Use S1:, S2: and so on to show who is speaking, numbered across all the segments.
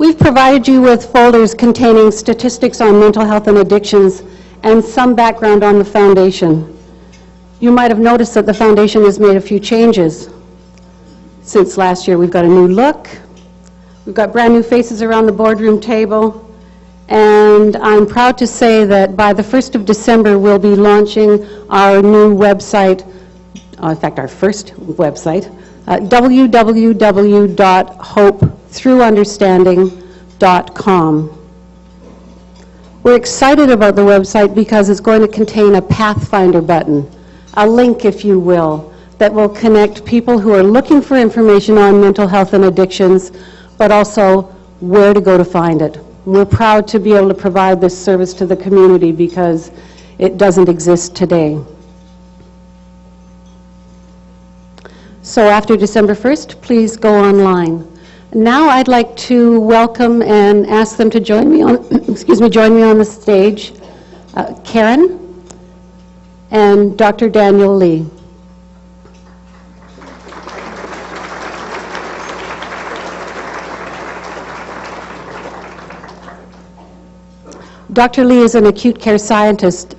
S1: We've provided you with folders containing statistics on mental health and addictions and some background on the foundation. You might have noticed that the foundation has made a few changes since last year. We've got a new look, we've got brand new faces around the boardroom table, and I'm proud to say that by the 1st of December we'll be launching our new website, in fact our first website, www.hopethroughunderstanding.com. We're excited about the website because it's going to contain a Pathfinder button, a link, if you will, that will connect people who are looking for information on mental health and addictions, but also where to go to find it. We're proud to be able to provide this service to the community because it doesn't exist today. So after December 1st, please go online. Now I'd like to welcome and ask them to join me on, join me on the stage, Karen and Dr. Daniel Lee. Dr. Lee is an acute care psychiatrist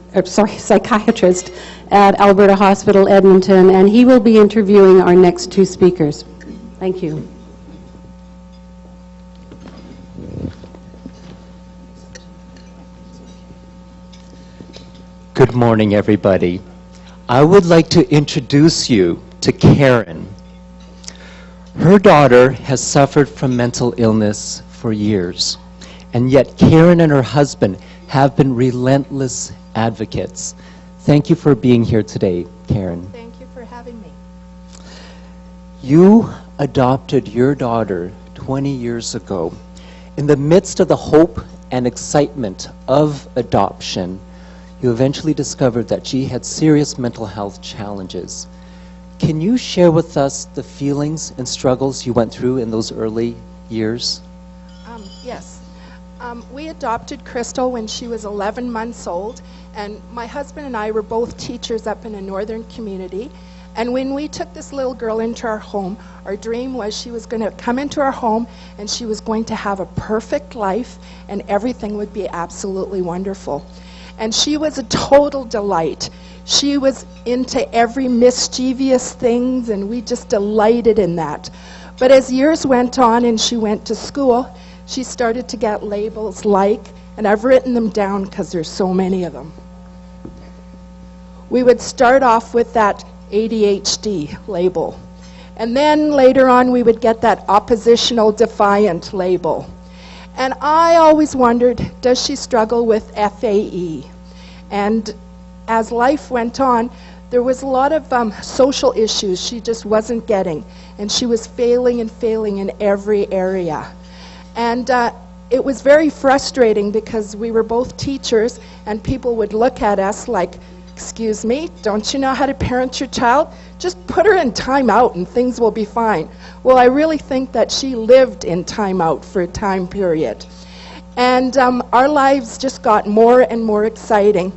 S1: at Alberta Hospital, Edmonton, and he will be interviewing our next two speakers. Thank you.
S2: Good morning, everybody. I would like to introduce you to Karen. Her daughter has suffered from mental illness for years, and yet Karen and her husband have been relentless advocates. Thank you for being here today, Karen.
S3: Thank you for having me.
S2: You adopted your daughter 20 years ago. In the midst of the hope and excitement of adoption, you eventually discovered that she had serious mental health challenges. Can you share with us the feelings and struggles you went through in those early years?
S3: Yes. We adopted Crystal when she was 11 months old, and my husband and I were both teachers up in a northern community. And when we took this little girl into our home, our dream was she was going to come into our home and she was going to have a perfect life and everything would be absolutely wonderful. And she was a total delight. She was into every mischievous things, and we just delighted in that. But as years went on and she went to school, she started to get labels like, and I've written them down because there's so many of them. We would start off with that ADHD label. And then later on we would get that oppositional defiant label. And I always wondered, does she struggle with FAE? And as life went on, there was a lot of social issues she just wasn't getting. And she was failing in every area. And it was very frustrating because we were both teachers and people would look at us like, excuse me, don't you know how to parent your child? Just put her in timeout and things will be fine. Well, I really think that she lived in timeout for a time period. And our lives just got more and more exciting.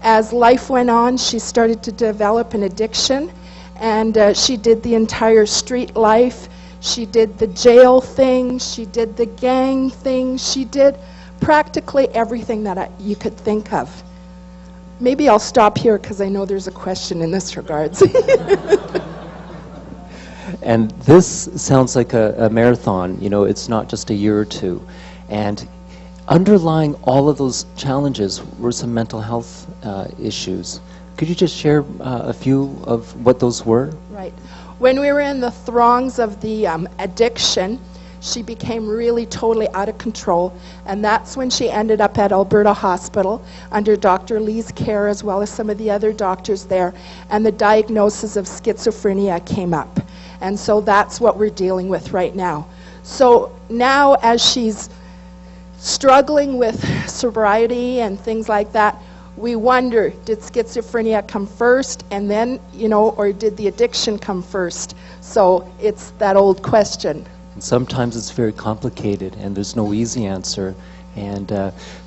S3: As life went on, she started to develop an addiction, and she did the entire street life. She did the jail thing, she did the gang thing, she did practically everything that you could think of. Maybe I'll stop here because I know there's a question in this regards.
S2: And this sounds like a marathon, you know, it's not just a year or two. And underlying all of those challenges were some mental health issues. Could you just share a few of what those were?
S3: Right. When we were in the throngs of the addiction, she became really totally out of control, and that's when she ended up at Alberta Hospital under Dr. Lee's care as well as some of the other doctors there, and the diagnosis of schizophrenia came up. And so that's what we're dealing with right now. So now as she's struggling with sobriety and things like that, we wonder, did schizophrenia come first and then, you know, or did the addiction come first? So it's that old question.
S2: And sometimes it's very complicated and there's no easy answer. And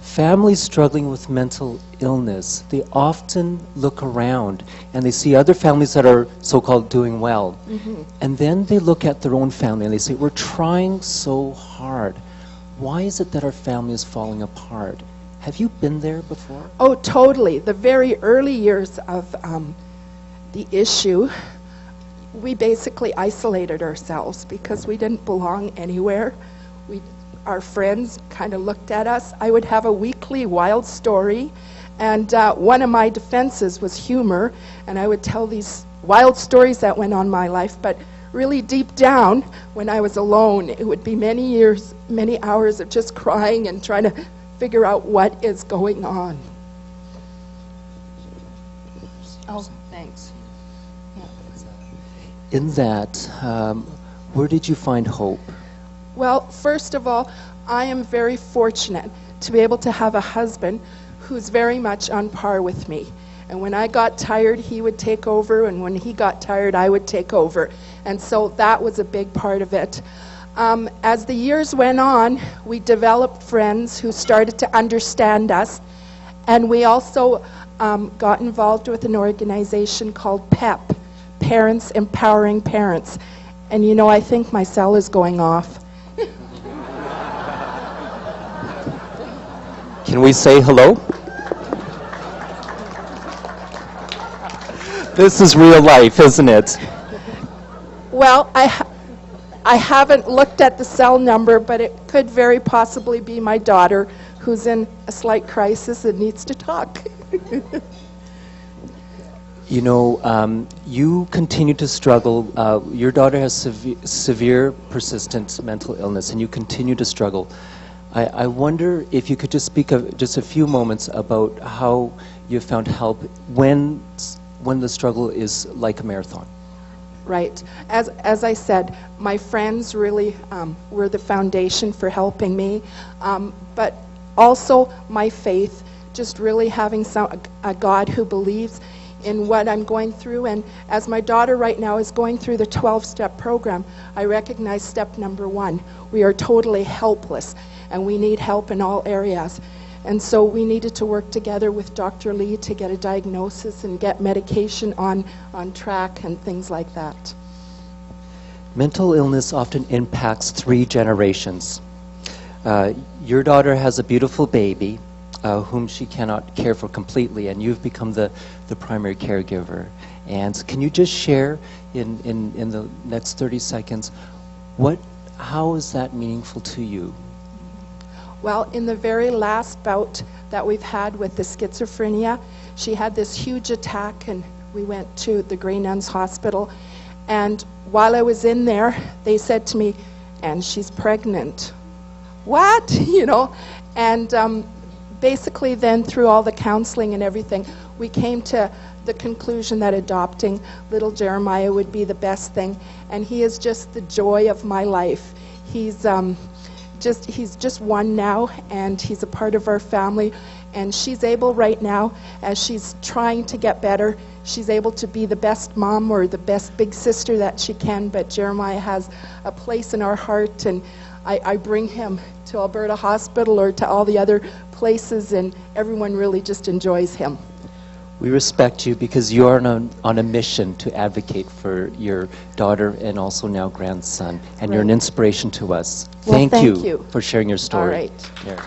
S2: families struggling with mental illness, they often look around and they see other families that are so-called doing well. Mm-hmm. And then they look at their own family and they say, we're trying so hard. why is it that our family is falling apart? Have you been there before?
S3: Oh, totally. The very early years of the issue, we basically isolated ourselves because we didn't belong anywhere. Our friends kind of looked at us. I would have a weekly wild story, and one of my defenses was humor, and I would tell these wild stories that went on in my life, but really deep down, when I was alone, it would be many years, many hours of just crying and trying to figure out what is going on. Oh, thanks.
S2: In that, where did you find hope?
S3: Well, first of all, I am very fortunate to be able to have a husband who's very much on par with me. And when I got tired, he would take over, and when he got tired, I would take over. And so that was a big part of it. As the years went on, we developed friends who started to understand us, and we also got involved with an organization called PEP, Parents Empowering Parents. And you know, I think my cell is going off.
S2: Can we say hello? This is real life, isn't it?
S3: Well, I haven't looked at the cell number, but it could very possibly be my daughter who's in a slight crisis and needs to talk.
S2: You know, you continue to struggle. Your daughter has severe, persistent mental illness, and you continue to struggle. I wonder if you could just speak just a few moments about how you found help when the struggle is like a marathon.
S3: Right. As I said, my friends really were the foundation for helping me, but also my faith, just really having a God who believes in what I'm going through. And as my daughter right now is going through the 12-step program, I recognize step number 1. We are totally helpless, and we need help in all areas. And so we needed to work together with Dr. Lee to get a diagnosis and get medication on track and things like that.
S2: Mental illness often impacts 3 generations. Your daughter has a beautiful baby whom she cannot care for completely, and you've become the primary caregiver. And can you just share in the next 30 seconds, how is that meaningful to you?
S3: Well, in the very last bout that we've had with the schizophrenia, she had this huge attack, and we went to the Grey Nuns Hospital. And while I was in there, they said to me, "And she's pregnant." What? You know? And basically then through all the counseling and everything, we came to the conclusion that adopting little Jeremiah would be the best thing. And he is just the joy of my life. He's just 1 now, and he's a part of our family. And she's able right now, as she's trying to get better, she's able to be the best mom or the best big sister that she can. But Jeremiah has a place in our heart, and I bring him to Alberta Hospital or to all the other places, and everyone really just enjoys him.
S2: We respect you because you are on a mission to advocate for your daughter and also now grandson, and you're an inspiration to us.
S3: Well,
S2: Thank
S3: thank
S2: you
S3: you
S2: for sharing your story.
S3: All right.
S2: Here.